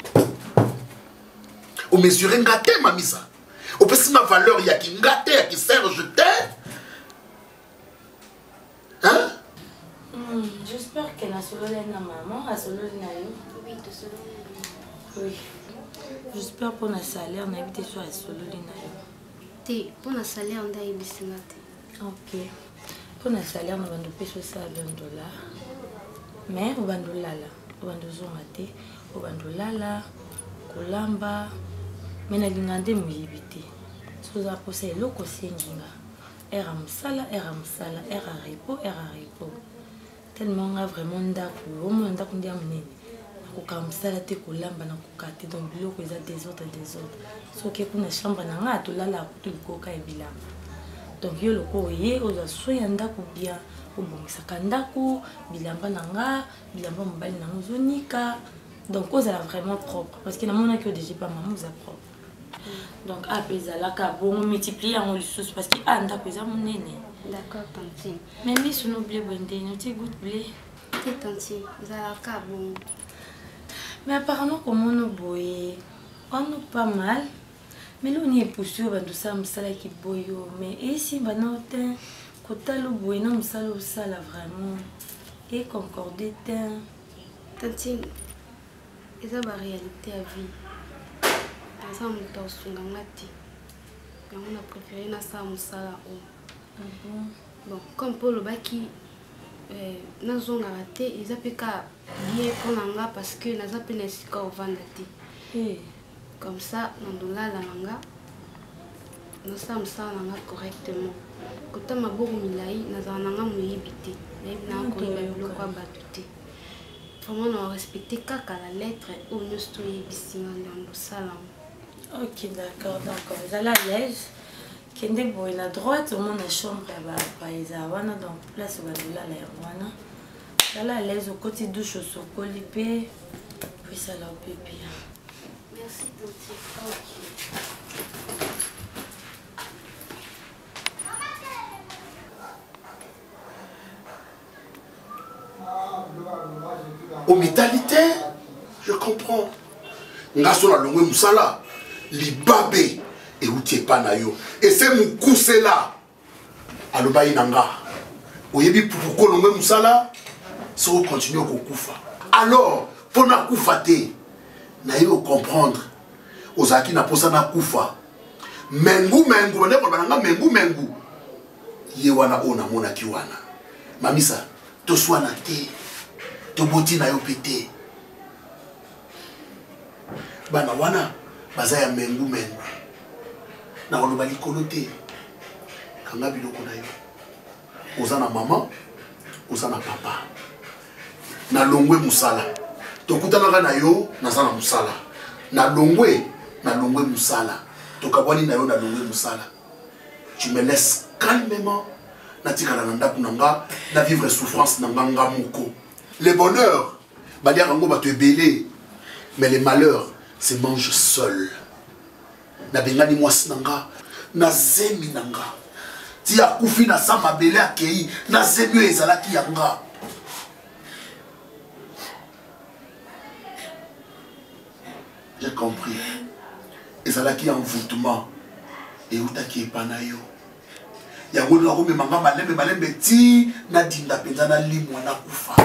o mesurer ngate mamisa o pesi ma valeur ya ki ngate ya ki serge te hein j'espère que la solo na maman a solo na yo oui j'espère pour le salaire, on a évité sur la solo de pour le salaire, on a évité. Ok. Pour le salaire, on va nous payer $100. Mais on va nous lala. On va nous zomater. On va nous lala. Kolamba. Mais on a demandé de éviter. Si vous avez posé le côté, era musala. Tellement on a vraiment d'accro. On a d'accro. Kokamsala te kolamba na kokate donc biloko eza désordre soki kuna chambre na nga tolala kutu likoka ebila donc yo loko ye oza soya ndako bien obongisaka ndako bilamba na nga bilamba mobali na nga ozonika donc ozala vraiment propre parce que namonaki odeja pa mama oza propre donc ape ezalaka bongo multiplier yango lisusu parce que ndako eza monene. D'accord tantine mais miso n'oublie bondeni oti goûte blé te tantine ezalaka bongo. Mais apparemment, comme on a pas mal. Mais là, on est poussé, on a tout ça, qui boyo. Mais ici, on a un côté le boy, non, ça vraiment. Et concordé, tantine, c'est la réalité à vie. Par exemple, on a préféré ça, bon, comme pour le baki. Nazo ngate izapeka bien pour nanga parce que naza pena sika ovanda te comme ça nandola la nanga no samsa nanga correctement kota maboko milai naza nanga moyibite na ko yeblo kwa batute vraiment on respecter kaka la lettre au nyusto yebisinga ndo salam. Ok d'accord vous allez à l'aise. Kende boy na droite au moins la chambre ba izawana donc place ba la wana là à l'aise au côté douche au colipé puis ça là au bébé. Merci tante. Homitalité, je comprends. Ngaso la longwe musala libabe et outie panayo et c'est mon coussé là aloba inanga oyebi pourquoi longwe musala si on continue au kufa alors pour na kufa te na yo comprendre ozaki na posa na kufa mengu bande ko bananga mengu ye wana ona mona ki wana mamisa to swana te to boti na yo pété bana wana bazaya mengu na oloba likolo te kanga biloko na yo oza na mama oza na papa na longwe musala tokutanaka na yo naza na musala na longwe musala tokabwani na yo na longwe musala tu me laisses calmement natikala na ndako nanga na vivre souffrance nanga nga moko le bonheur badiaka ngo bato ebele mais les malheurs se mangent seul na bengani mwasi nanga na zemi nanga ti akufi na sa mabele akei na zemi oyo ezalaki yanga j'ai compris ezalaki envoûtement eutaki epa na yo ya ngona ko memanga malembe ti na dinda penza na limwa na kufa.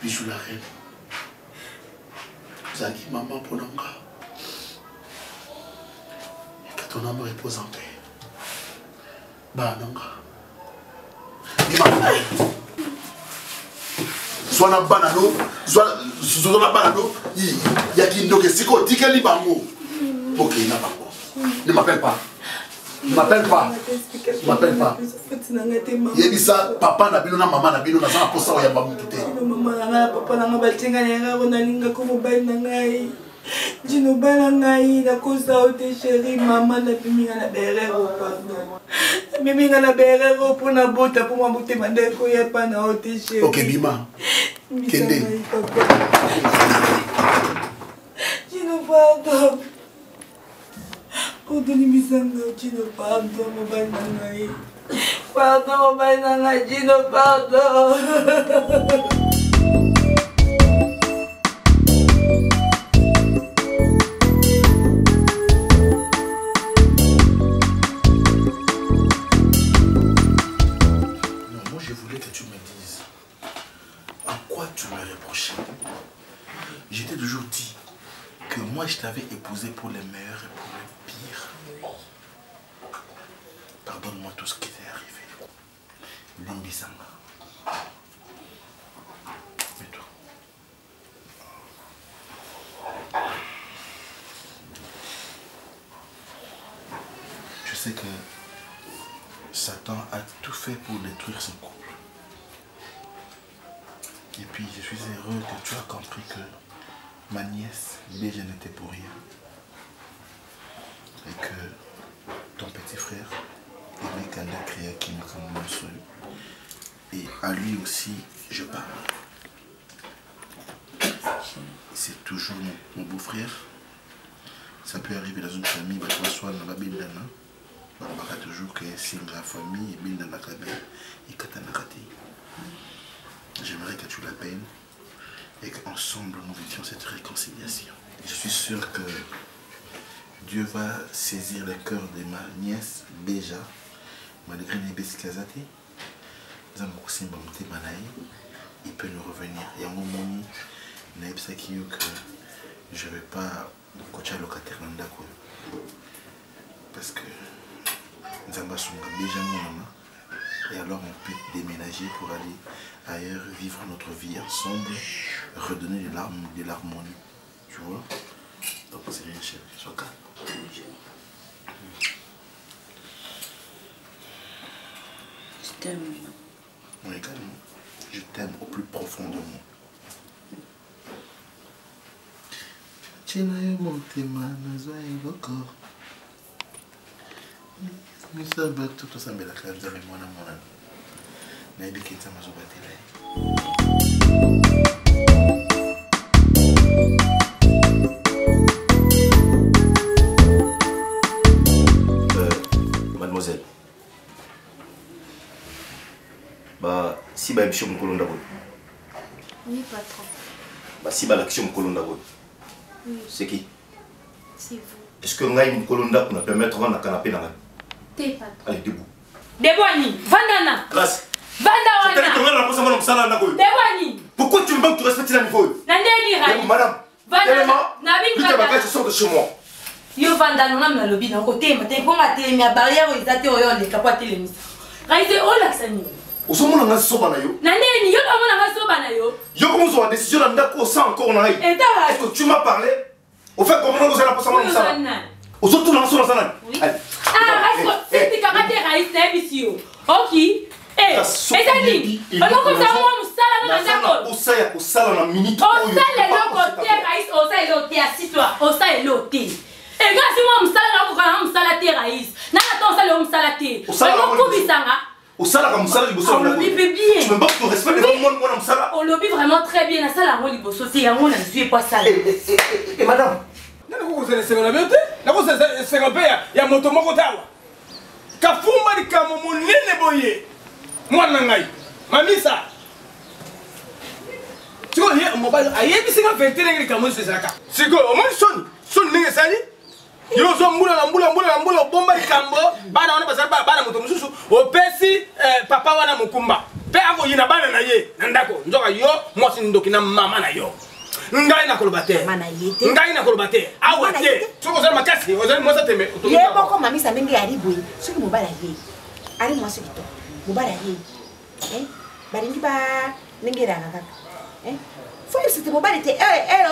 Bijou la reine. Zaki maman ponanga. Que ton âme repose en paix. Bananga. Soit na banano, soit na banano, il y a qui ndoke siko tikeli bango. OK, na bango. Ne m'appelle pas. Ne m'appelle pas. Ne m'appelle pas. Yebisa papa na bino na maman na bino na za posa o ya bamukite. Maman na papa na batinga na ngona linga ko mobile na ngai. Jino bana ngai na kosa o te chérie maman na biminga na berero pardon. Biminga na berero pour na bota pour ma bote mande ko ya pa na o te chérie. OK Bima. Kende. Jino pardon. Pardon misanga Jino pardon mobile na ngai. Pardon mobile na ngai Jino pardon. Je t'ai toujours dit que moi je t'avais épousé pour les meilleurs et pour les pires. Pardonne-moi tout ce qui t'est arrivé. Limbi Sanga. Mets-toi. Je sais que Satan a tout fait pour détruire son couple. Et puis je suis heureux que tu as compris que ma nièce, déjà n'était pour rien. Et que ton petit frère, Aimé Kanda créa qui m'a comme mon seul. Et à lui aussi, je parle. C'est toujours mon beau-frère. Ça peut arriver dans une famille, soit dans la bindana. On va toujours que c'est la famille, et bindana kabe, et katanakati. J'aimerais que tu l'appelles et qu'ensemble nous vivions cette réconciliation. Je suis sûr que Dieu va saisir le cœur de ma nièce, Béja, malgré les Bessikazate. Il peut nous revenir. Et à un moment, que je ne vais pas coacher locataire Nandako. Parce que Nzamba Songa Béja Mounama. Et alors on peut déménager pour aller ailleurs, vivre notre vie ensemble, redonner de l'harmonie. Tu vois? Donc c'est rien, chérie. Sois calme. Je t'aime. Moi également. Je t'aime au plus profond de moi. Mademoiselle, si ba biso mukolo ndako. Oui, patron. Si ba l'action mukolo ndako. C'est qui? C'est vous. Est-ce que ngai mukolo ndako na permettre na canapé na ngai? T'es patron. Allez, debout. Deboani, Vandana. Place. Vandana. Deboani. Pourquoi tu me manques de respecter la niveau? Nandeli. Madame. Vandana. Tous tes bagages sont de chez moi. Yo Vandana, on a mis le lobby d'un côté, mais t'es pour ma télé, ma barrière, ils étaient au les capotes télémis. Raïsé, oh l'accent. Au sommet, on a soba na yo. Nandeli, yo comment on a soba na yo? Yo comment on a décision d'andako sans encore on a. Est-ce que tu m'as parlé? Au fait, comment vous allez passer mon ça? Aux autres, on a soba ça. Oui. Ah, c'est des camarades Raïs, c'est ici. Ok. Eh, Ezali, on a comme ça moi musala na ndako. Osala na minute. Osala le côté Raïs, osala le côté assis-toi, osala le côté. Et quand si moi musala na ko musala te Raïs. Na to osala le musala te. On ko bisanga. Osala comme musala liboso. On lobby bien. Tu me manques de respect devant moi moi musala. On lobby vraiment très bien na sala ngo liboso c'est yango na suis pas sala. Et madame, nani ko kozela senga bien te? Na ko senga pe ya moto moko tawa. Kafuma likamo monene boye. Mwana ngai mamisa siko ye mobile ayebisi nga vete ndenge likambo ezalaka siko omoni soni ndenge esali yo zo mbula bomba likambo bana wana bazali bana moto mususu opesi papa wana mukumba pe ako yina bana na ye ndako nzoka yo mwasi ndoki na mama na yo ngai na koloba te awa te soko za makasi ozali mwasa teme ye boko mamisa ndenge ali boye soki mobala ye ali mwasi kito mobala ye balingi ba ndenge ranga kaka faut que c'était mobile te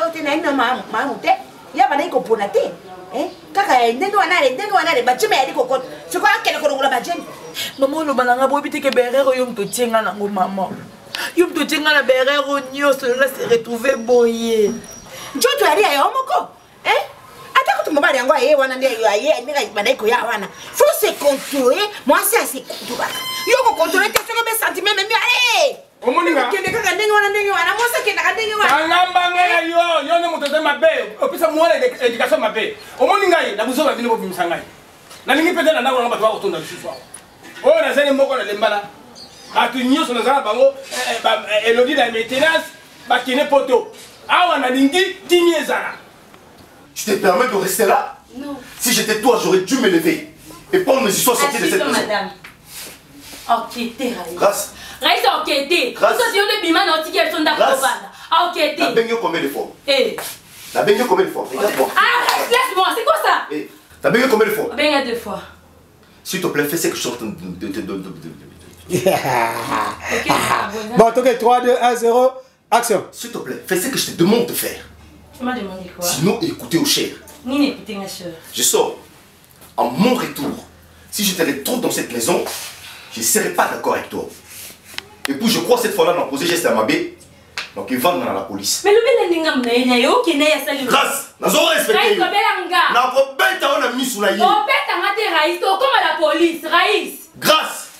ote na ina mamu te ya bana iko pona te kaka ndenge wana le bachime yali kokota siko akele kolongola bachime mama lo balanga bo bitike berero yo mto tienga nango mama yo mto tienga na berero nyoso la se retrouver boye njoto ali ayo moko ata ko mobile yango aye wana ndio yo aye ndega bana iko ya wana faut se contrôler moi c'est se contrôler yo ko contrôler te soko be sentiment même allez omoninga kende kaka ndenge wana mosa kende kaka ndenge wana ngamba ngaya yo ne mutoze mabe opisa muone education mabe omoninga ye na buzoba bino bo bimisanga na ningi pete na ndako ngamba twa kotonda lisusu o na zene moko na lembala atu nyoso na zana bango elodi da maintenance bakine poto awa na ningi dimiezana. Tu te permets de rester là? Non. Si j'étais toi, j'aurais dû me lever et prendre mes histoires sorties de cette maison. Madame. Enquêtez, Raïs. Grâce. Raïs, enquêtez. Grâce. Parce que si on est bimane, on dit qu'elles sont d'accord. Enquêtez. La baigne combien de fois? La baigne combien de fois? Regarde-moi. Ah, laisse-moi, c'est quoi ça? La baigne combien de fois? La baigne 2 fois. S'il te plaît, fais ce que je suis en train Bon, ok, 3, 2, 1, 0, action. S'il te plaît, fais ce que je te demande de faire. Tu m'as demandé quoi? Sinon, écoutez au cher. Ni n'écoutez ma soeur. Je sors. En mon retour, si je te retrouve dans cette maison, je ne serai pas d'accord avec toi. Et puis je crois cette fois-là, on a posé geste à ma baie. Donc ils vont dans la police. Mais le bel endingam na yo qui na ya sali. Grâce, nous avons respecté. Raïs belanga. Na ko beta on a mis sous la yé. On beta ngate Raïs, to comme la police, Raïs. Grâce.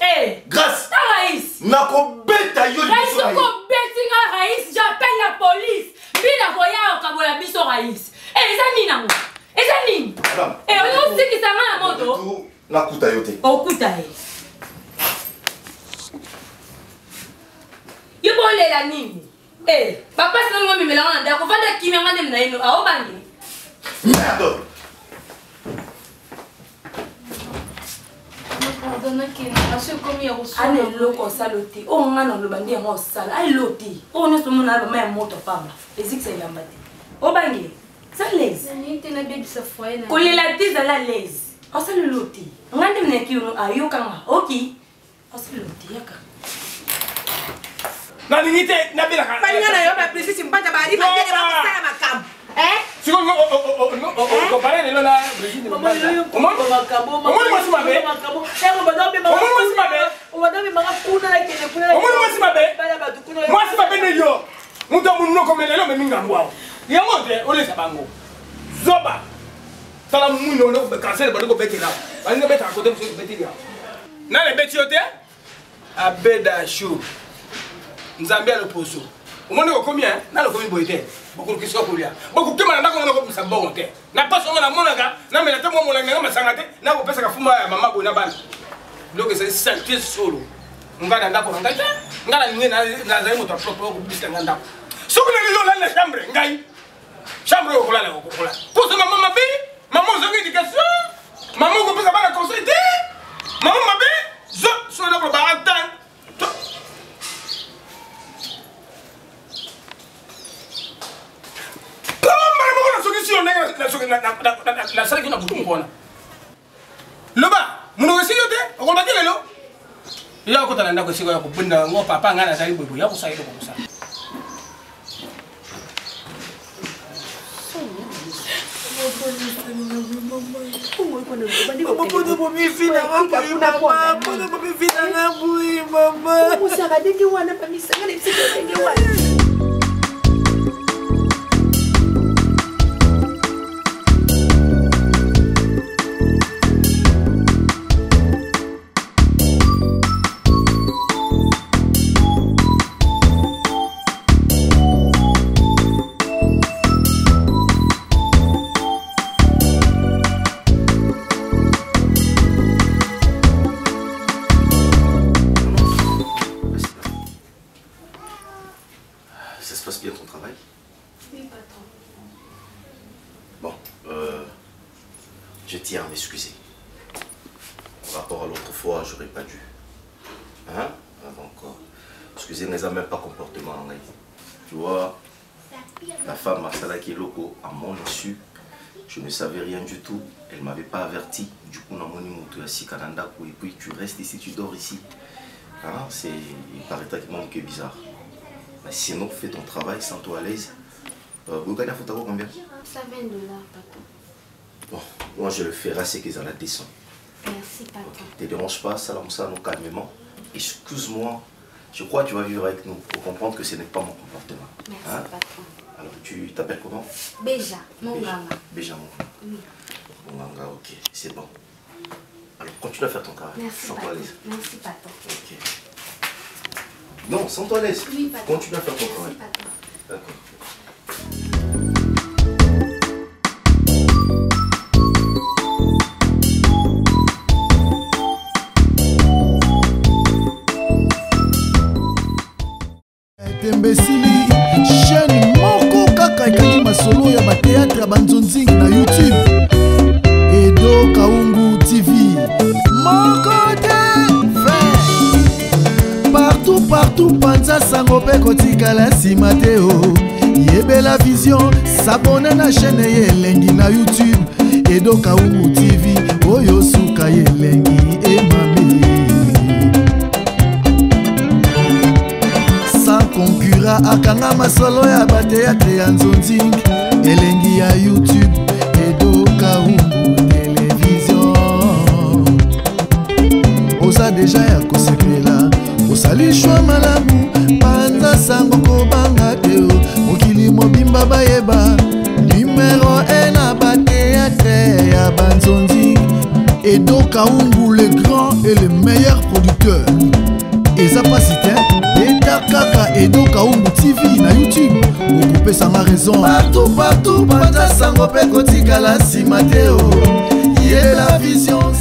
Grâce. Ta Raïs. Na ko beta yo. Raïs ko betinga Raïs, j'appelle la police. Bina koya okabola biso Raïs. Ezani nango. Ezani. Madame. On sait que ça va la moto. Na kuta yote. O kuta e. Yo bolé la nini. Papa c'est non me mélange ndako vanda kimia ngande na ino a obangi. Merde. Ane loko saloti. O ngana lo bandi ngo sala. Ai loti. O ne somo na ba ma moto pamba. Ezik se yambati. Obangi. Ça l'aise. Kolela tiza la l'aise. O sa le loti. Ngande mne ki uno ayoka nga. Oki. O sa loti yaka. Na ningite na bila kan. Bani ngana yo ba precise mbata ba ri ba ngene ba kusala makam. Siko ko pare lelo na Brigitte. Omo makabo. Omo mwasi mabe. Makabo. Ero badambe ma. Omo mwasi mabe. O badambe ma kuna la kene kuna. Omo mwasi mabe. Bala ba tukuna. Mwasi mabe ne yo. Muto munno ko melelo me minga ngwa. Yango te ole sabango. Zoba. Sala muno no be cancel ba ko beti na. Ba nga beta ko te so beti ya. Na le beti yote? Abeda show. Nzambe a le poso. Omone ko combien? Na le combien boite. Beaucoup qui soit combien. Beaucoup qui m'a ndako ngoko bisa bonte. Na paso na monaka, na mela te mo mola nga masangate, na ko pesa ka fuma ya mama bona bana. Donc c'est ça qui est solo. Ngana ndako ngata. Ngana ngena na za moto propre ko bisa nganda. Soko na lelo la chambre ngai. Chambre ko la ko la. Poso maman mabe, maman zo éducation. Maman ko pesa bana conseil te. Maman mabe, zo so na ko ba attend. La salle qui n'a pas de bon. Le bas, mon aussi yote, on va dire le lot. Il y a encore un accord pour bunda, mon papa n'a pas eu de ça. je tiens à m'excuser. Par rapport à l'autre fois, j'aurais pas dû. Hein? Donc, excusez, n'est même pas comportement en live. Tu vois, la femme Marsala qui est loco, à mon insu, je ne savais rien du tout. Elle ne m'avait pas averti. Du coup, et puis tu restes ici, tu dors ici. Hein? Il paraît que bizarre. Mais sinon, fais ton travail, sens-toi à l'aise. Vous gagnez la photo combien? Ça $20, papa. Bon, moi je le ferai, c'est qu'ils en la descendent. Merci, papa. Ne te dérange pas, ça nous calmement. Excuse-moi, je crois que tu vas vivre avec nous pour comprendre que ce n'est pas mon comportement. Merci, hein? papa. Alors, tu t'appelles comment? Béja, Monganga. Béja, Monganga. Oui. Monganga, ok, c'est bon. Alors, continue à faire ton travail. Merci, papa. Merci, papa. Ok. Non, sens-toi à l'aise. Oui, papa. Continue à faire ton travail. Merci, papa. D'accord. Tembesili chaîne moko kaka ekangi masolo ya bateatre ya banzonzingi na YouTube Edo Kaungu TV moko te partout panza sango pe kotikala nsima te o yebela vision s'abonne na chaîne ye elengi na YouTube Edo Kaungu TV oyo suka ye elengi emame concurra akanga masolo ya bateatre ya nzonzingi elengi ya YouTube Edo Kaungu Television oza deja ya kosepela osalishwa malamu panza sango kobanga te mokili mobimba bayeba numero 1 na bateatre ya banzonzingi Edo Kaungu le grand et le meilleur producteur eza pasite kaka Edo Kaungu TV na YouTube okopesanga raison partout panza sango pe kotikala nsima te o ye la vision